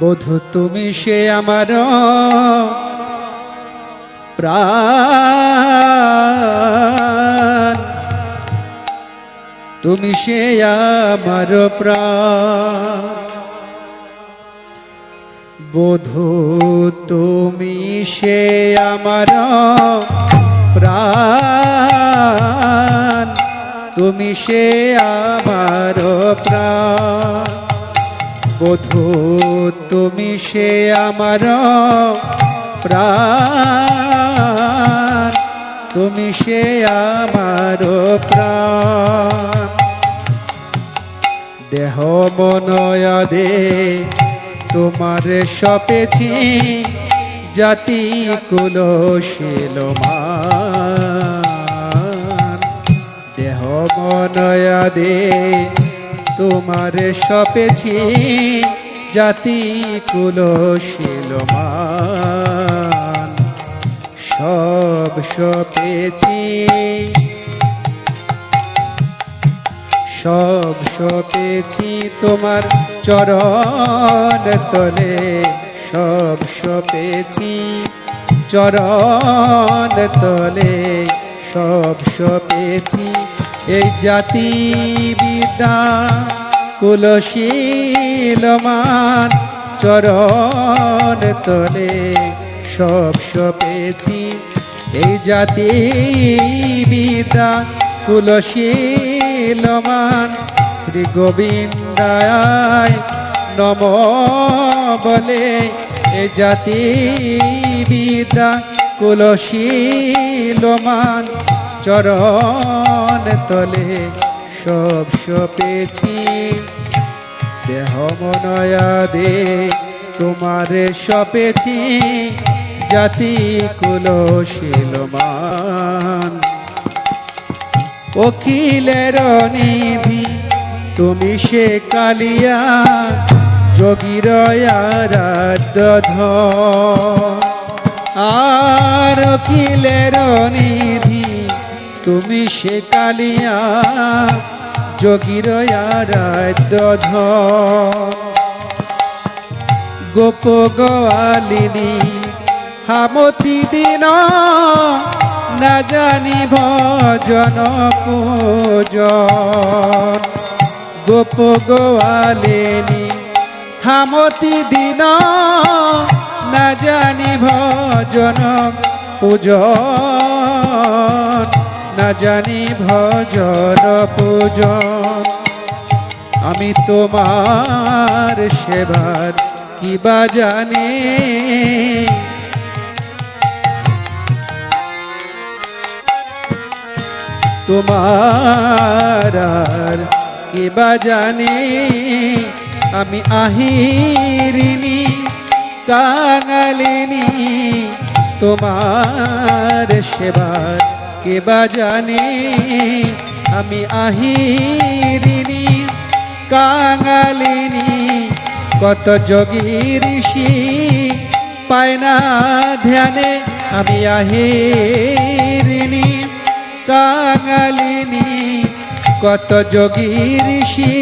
বধূ তুমি সে আমার প্রাণ, তুমি সে আমার প্রাণ। বধূ তুমি সে আমার প্রাণ, তুমি সে আমার প্রাণ। বধূ তুমি সে আমার প্রাণ, তুমি সে আমার প্রাণ। দেহ মনয়দে তোমার সপেছি, জাতি কুলশীলমান। দেহ মনয়দে তোমার সপেছি, জাতি কুলশীলমান। সব সপেছি, সব সপেছি তোমার চরণ তলে। সব সপেছি চরণ তলে, সব সপেছি এই জাতি বিদ্যা কুলশীলমান। চরণ তলে সব সপেছি এই জাতি বিদ্যা কুলশীলমান। শ্রী গোবিন্দায় নম বলে এই জাতি বিদ্যা কুলশীলমান। চরণ তলে সব সপেছি, দেহ মনয়াদে তোমারে সপেছি, জাতি কুলশীলমান। অখিলের নিধি তুমি সে কালিয়া, যোগীর আরাধ্য ধন। আর অখিলের নিধি তুমি সে কালিয়া, যোগীর আরাধ্য ধন। গোপ গোয়ালিনী হামতি দিন, না জানি ভজন পূজন। গোপ গোয়ালিনী হামতি দিন, না জানি ভজন পূজন। না জানি ভজন পূজন। আমি তোমার সেবার কিবা জানি, তোমার আর কিবা জানি। আমি আহিরিনী কাঙালিনী, তোমার সেবার কিবা জানি। আমি আহিরিনী কাঙালিনী, কত যোগী ঋষি পায় না ধ্যানে। আমি আহিরিনী কাঙালিনী, কত যোগী ঋষি